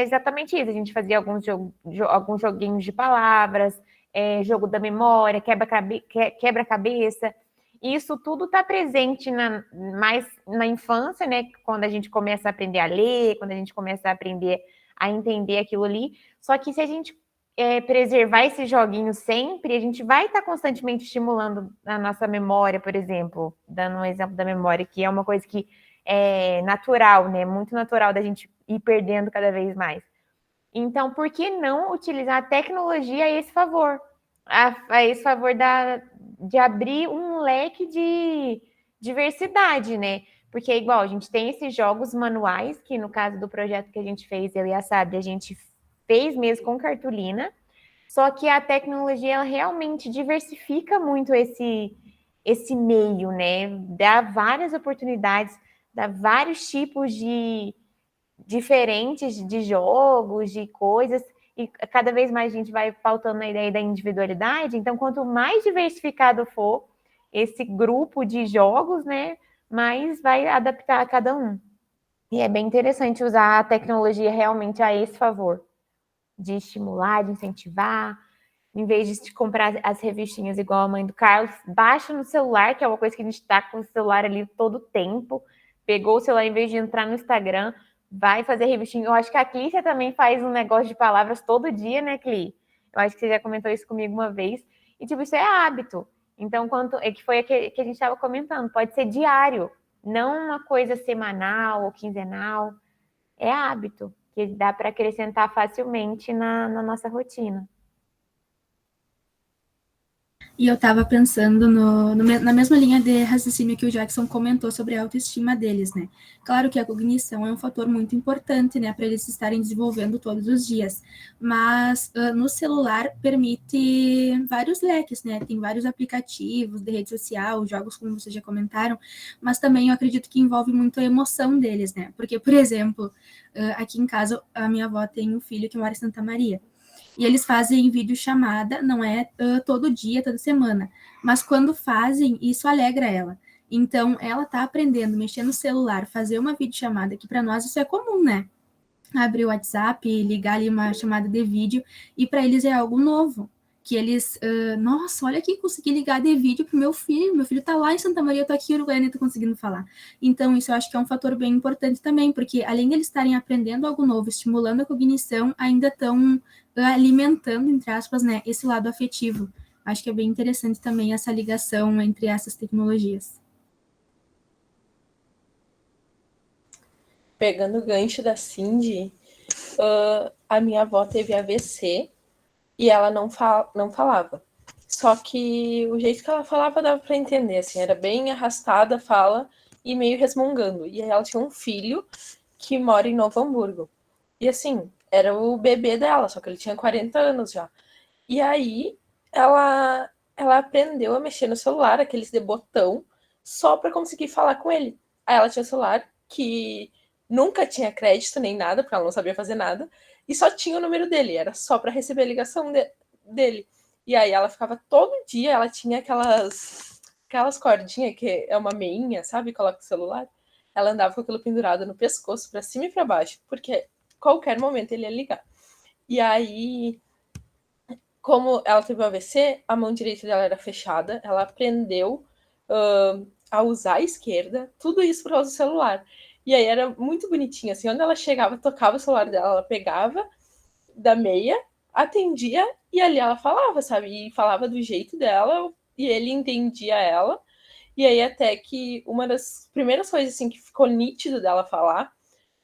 S12: exatamente isso. A gente fazia alguns joguinhos de palavras, jogo da memória, quebra-cabeça. Isso tudo está presente mais na infância, né? Quando a gente começa a aprender a ler, quando a gente começa a aprender a entender aquilo ali. Só que se a gente preservar esses joguinhos sempre, a gente vai estar constantemente estimulando a nossa memória, por exemplo, dando um exemplo da memória, que é uma coisa que é natural, né? Muito natural da gente ir perdendo cada vez mais. Então, por que não utilizar a tecnologia a esse favor? A esse favor de abrir um leque de diversidade, né? Porque é igual, a gente tem esses jogos manuais, que no caso do projeto que a gente fez, eu e a Sabre, a gente fez mesmo com cartolina, só que a tecnologia, ela realmente diversifica muito esse meio, né? Dá várias oportunidades, dá vários tipos de diferentes de jogos, de coisas, e cada vez mais a gente vai faltando a ideia da individualidade. Então, quanto mais diversificado for esse grupo de jogos, né, mais vai adaptar a cada um. E é bem interessante usar a tecnologia realmente a esse favor, de estimular, de incentivar. Em vez de comprar as revistinhas igual a mãe do Carlos, baixa no celular, que é uma coisa que a gente está com o celular ali todo o tempo. Pegou o celular, em vez de entrar no Instagram, vai fazer revistinha. Eu acho que a Clícia também faz um negócio de palavras todo dia, né, Clí? Eu acho que você já comentou isso comigo uma vez. E, tipo, isso é hábito. Então, que foi que a gente estava comentando, pode ser diário, não uma coisa semanal ou quinzenal. É hábito. que dá para acrescentar facilmente na nossa rotina.
S7: E eu estava pensando na mesma linha de raciocínio que o Jackson comentou sobre a autoestima deles, né? Claro que a cognição é um fator muito importante, né, para eles estarem desenvolvendo todos os dias, mas no celular permite vários leques, né? Tem vários aplicativos de rede social, jogos como vocês já comentaram, mas também eu acredito que envolve muito a emoção deles, né? Porque, por exemplo, aqui em casa a minha avó tem um filho que mora em Santa Maria. E eles fazem videochamada, não é todo dia, toda semana. Mas quando fazem, isso alegra ela. Então, ela tá aprendendo a mexer no celular, fazer uma videochamada, que para nós isso é comum, né? Abrir o WhatsApp, ligar ali uma chamada de vídeo, e para eles é algo novo. Que eles, nossa, olha aqui, consegui ligar de vídeo pro meu filho tá lá em Santa Maria, eu tô aqui em Uruguaiana e tô conseguindo falar. Então, isso eu acho que é um fator bem importante também, porque além de eles estarem aprendendo algo novo, estimulando a cognição, ainda estão alimentando, entre aspas, né, esse lado afetivo. Acho que é bem interessante também essa ligação entre essas tecnologias.
S9: Pegando o gancho da Cindy, a minha avó teve AVC e ela não falava. Só que o jeito que ela falava dava para entender, assim, era bem arrastada a fala e meio resmungando. E aí ela tinha um filho que mora em Novo Hamburgo. E assim, era o bebê dela, só que ele tinha 40 anos já. E aí ela aprendeu a mexer no celular, aqueles de botão, só para conseguir falar com ele. Aí ela tinha um celular que nunca tinha crédito nem nada, porque ela não sabia fazer nada, e só tinha o número dele, era só para receber a ligação dele. E aí ela ficava todo dia, ela tinha aquelas cordinhas que é uma meinha, sabe? Coloca o celular. Ela andava com aquilo pendurado no pescoço, para cima e para baixo, porque qualquer momento ele ia ligar. E aí, como ela teve um AVC, a mão direita dela era fechada, ela aprendeu a usar a esquerda, tudo isso por causa do celular. E aí era muito bonitinho, assim, onde ela chegava, tocava o celular dela, ela pegava da meia, atendia, e ali ela falava, sabe? E falava do jeito dela, e ele entendia ela. E aí até que uma das primeiras coisas, assim, que ficou nítido dela falar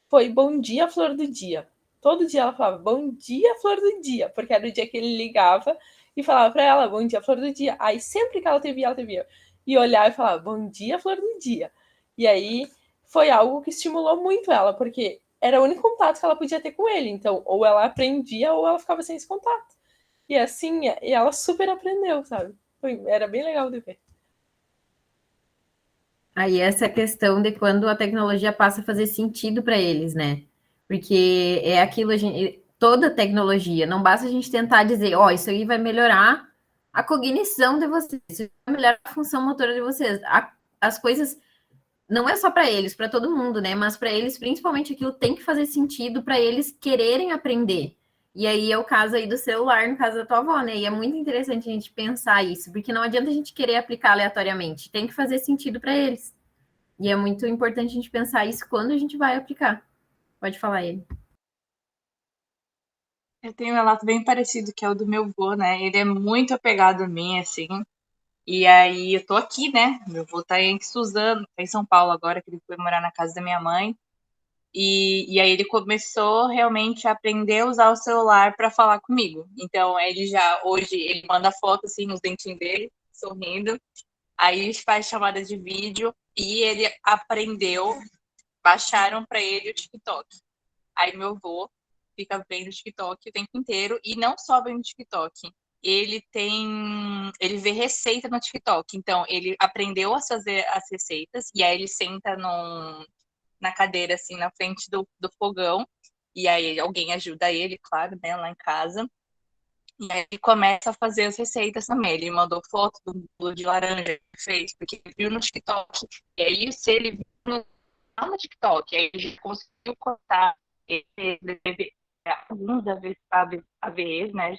S9: foi bom dia, flor do dia. Todo dia ela falava bom dia, flor do dia, porque era o dia que ele ligava e falava para ela bom dia, flor do dia. Aí sempre que ela te via, e olhar e falar bom dia, flor do dia. E aí foi algo que estimulou muito ela, porque era o único contato que ela podia ter com ele. Então, ou ela aprendia ou ela ficava sem esse contato. E assim, e ela super aprendeu, sabe? Era bem legal de ver.
S3: Aí essa questão de quando a tecnologia passa a fazer sentido para eles, né? Porque é aquilo, toda tecnologia, não basta a gente tentar dizer, ó, isso aí vai melhorar a cognição de vocês, isso vai melhorar a função motora de vocês. As coisas não é só para eles, para todo mundo, né? Mas para eles, principalmente, aquilo tem que fazer sentido para eles quererem aprender. E aí é o caso aí do celular, no caso da tua avó, né? E é muito interessante a gente pensar isso, porque não adianta a gente querer aplicar aleatoriamente, tem que fazer sentido para eles. E é muito importante a gente pensar isso quando a gente vai aplicar. Pode falar ele.
S2: Eu tenho um relato bem parecido, que é o do meu avô, né? Ele é muito apegado a mim, assim. E aí eu tô aqui, né? Meu avô tá em Suzano, tá em São Paulo agora, que ele foi morar na casa da minha mãe. E aí ele começou realmente a aprender a usar o celular para falar comigo. Então hoje ele manda foto assim nos dentinhos dele, sorrindo. Aí ele faz chamada de vídeo e ele aprendeu, baixaram para ele o TikTok. Aí meu avô fica vendo o TikTok o tempo inteiro e não só vendo o TikTok. Ele vê receita no TikTok. Então ele aprendeu a fazer as receitas e aí ele senta na cadeira, assim, na frente do fogão. E aí alguém ajuda ele, claro, né, lá em casa. E aí ele começa a fazer as receitas também. Ele mandou foto do bolo de laranja que fez, porque ele viu no TikTok. E aí, se ele viu no TikTok, aí ele conseguiu cortar alguns AVEs, né,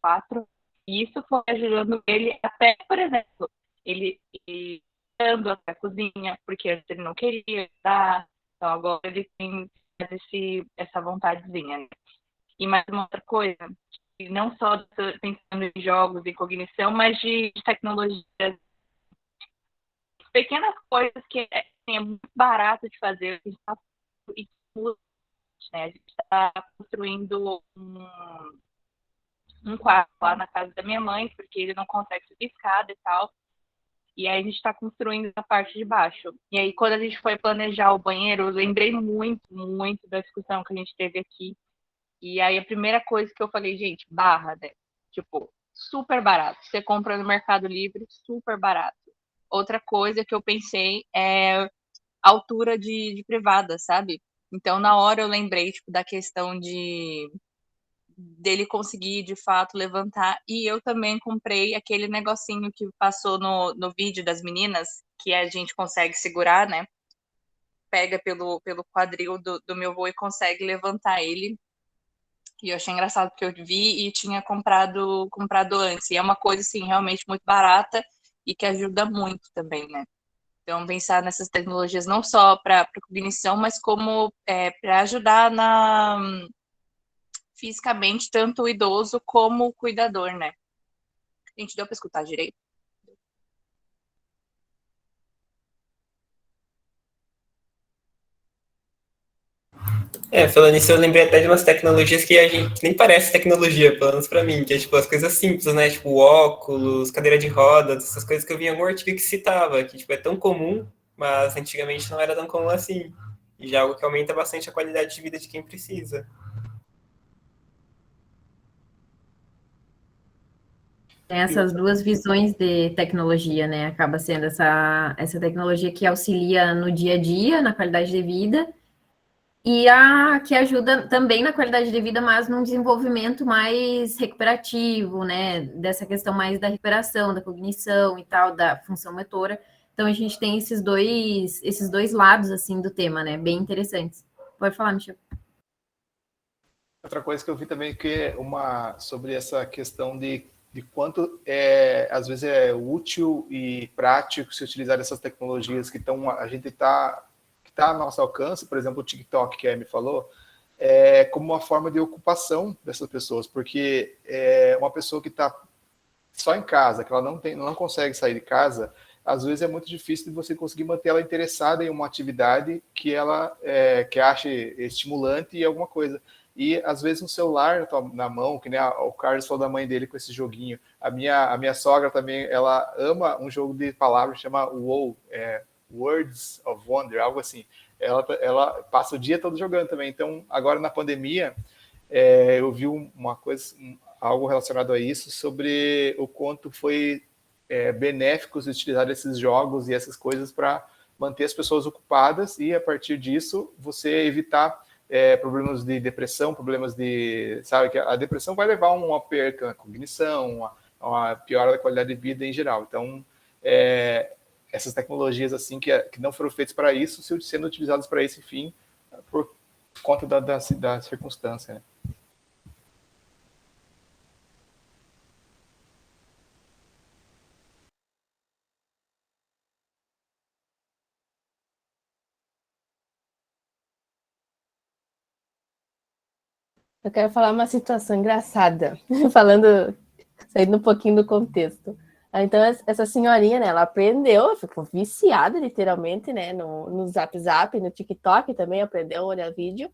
S2: 4. E isso foi ajudando ele até, por exemplo, ele andando até a cozinha, porque antes ele não queria dar, então agora ele tem essa vontadezinha, né? E mais uma outra coisa, não só pensando em jogos e cognição, mas de tecnologias, pequenas coisas que é muito barato de fazer, e né? A gente está construindo um quarto lá na casa da minha mãe, porque ele não consegue subir escada e tal. E aí a gente está construindo a parte de baixo. E aí, quando a gente foi planejar o banheiro, eu lembrei muito, muito da discussão que a gente teve aqui. E aí a primeira coisa que eu falei, gente, barra, né? Tipo, super barato. Você compra no Mercado Livre, super barato. Outra coisa que eu pensei é a altura de privada, sabe? Então, na hora eu lembrei, tipo, da questão dele conseguir, de fato, levantar. E eu também comprei aquele negocinho que passou no vídeo das meninas, que a gente consegue segurar, né? Pega pelo quadril do meu avô e consegue levantar ele. E eu achei engraçado porque eu vi e tinha comprado antes. E é uma coisa, assim, realmente muito barata e que ajuda muito também, né? Então, pensar nessas tecnologias não só para cognição, mas como para ajudar fisicamente tanto o idoso como o cuidador, né? Gente, deu para escutar direito?
S5: Falando nisso, eu lembrei até de umas tecnologias que a gente que nem parece tecnologia, pelo menos pra mim, que é tipo as coisas simples, né? Tipo óculos, cadeira de rodas, essas coisas que eu vi em algum artigo que citava, que tipo, é tão comum, mas antigamente não era tão comum assim. E já é algo que aumenta bastante a qualidade de vida de quem precisa.
S3: Tem essas duas visões de tecnologia, né? Acaba sendo essa tecnologia que auxilia no dia a dia, na qualidade de vida, e a que ajuda também na qualidade de vida, mas num desenvolvimento mais recuperativo, né? Dessa questão mais da recuperação, da cognição e tal, da função motora. Então a gente tem esses dois lados assim do tema, né? Bem interessantes. Pode falar, Michel.
S6: Outra coisa que eu vi também que é sobre essa questão de quanto às vezes é útil e prático se utilizar essas tecnologias que a gente que tá ao nosso alcance, por exemplo, o TikTok que a Amy falou, como uma forma de ocupação dessas pessoas, porque uma pessoa que está só em casa, que ela não consegue sair de casa, às vezes é muito difícil de você conseguir manter ela interessada em uma atividade que ela que ache estimulante e alguma coisa. E às vezes um celular na mão, que nem o Carlos falou da mãe dele com esse joguinho. A minha sogra também, ela ama um jogo de palavras, chama WoW, Words of Wonder, algo assim. Ela passa o dia todo jogando também. Então, agora na pandemia, eu vi uma coisa, algo relacionado a isso, sobre o quanto foi benéfico utilizar esses jogos e essas coisas para manter as pessoas ocupadas e, a partir disso, você evitar problemas de depressão, problemas de... Sabe, que a depressão vai levar a uma perca na cognição, uma piora da qualidade de vida em geral. Então, essas tecnologias assim que não foram feitas para isso, sendo utilizadas para esse fim, por conta da circunstância, né?
S11: Eu quero falar uma situação engraçada, saindo um pouquinho do contexto. Então, essa senhorinha, né, ela aprendeu, ficou viciada, literalmente, né, no Zap Zap, no TikTok também, aprendeu a olhar vídeo.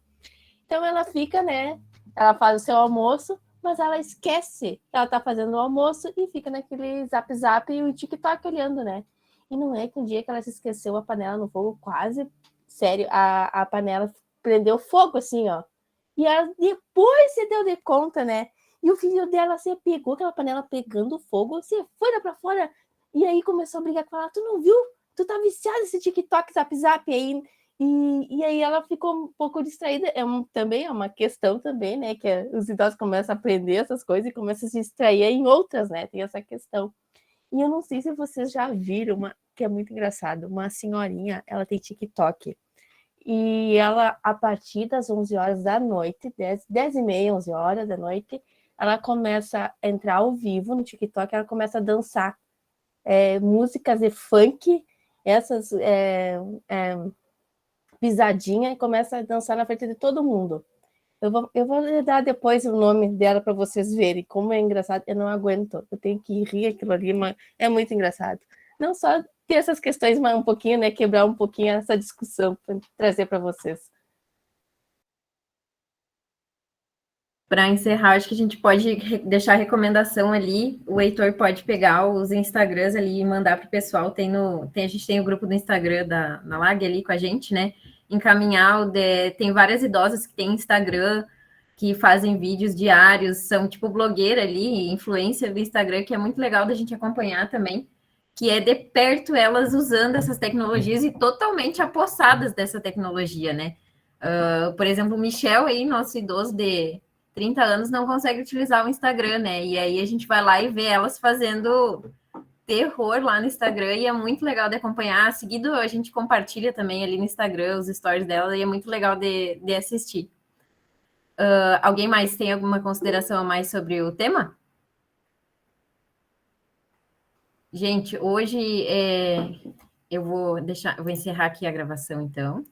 S11: Então, ela fica, né, ela faz o seu almoço, mas ela esquece que ela tá fazendo o almoço e fica naquele Zap Zap e o TikTok olhando, né. E não é que um dia que ela se esqueceu a panela no fogo, quase, sério, a panela prendeu fogo, assim, ó. E ela depois se deu de conta, né? E o filho dela, assim, pegou aquela panela pegando fogo, você foi lá pra fora. E aí começou a brigar com ela. Tu não viu? Tu tá viciada nesse TikTok, Zap Zap aí. E aí ela ficou um pouco distraída. Também é uma questão também, né? Que os idosos começam a aprender essas coisas e começam a se distrair em outras, né? Tem essa questão. E eu não sei se vocês já viram, que é muito engraçado. Uma senhorinha, ela tem TikTok. E ela, a partir das 11 horas da noite, 10h30, 11 horas da noite, ela começa a entrar ao vivo no TikTok, ela começa a dançar músicas de funk, essas pisadinha, e começa a dançar na frente de todo mundo. Eu vou dar depois o nome dela para vocês verem como é engraçado. Eu não aguento, eu tenho que rir aquilo ali, mas é muito engraçado. Não só ter essas questões, mas um pouquinho, né, quebrar um pouquinho essa discussão para trazer para vocês.
S3: Para encerrar, acho que a gente pode deixar a recomendação ali. O Heitor pode pegar os Instagrams ali e mandar para o pessoal. A gente tem o grupo do Instagram na LAG ali com a gente, né? Encaminhar. Tem várias idosas que têm Instagram, que fazem vídeos diários, são tipo blogueira ali, influencer do Instagram, que é muito legal da gente acompanhar também, que é de perto elas usando essas tecnologias e totalmente apossadas dessa tecnologia, né? Por exemplo, o Michel aí, nosso idoso de 30 anos, não consegue utilizar o Instagram, né? E aí a gente vai lá e vê elas fazendo terror lá no Instagram, e é muito legal de acompanhar. Seguido, a gente compartilha também ali no Instagram os stories dela, e é muito legal de assistir. Alguém mais tem alguma consideração a mais sobre o tema? Gente, hoje eu vou encerrar aqui a gravação, então.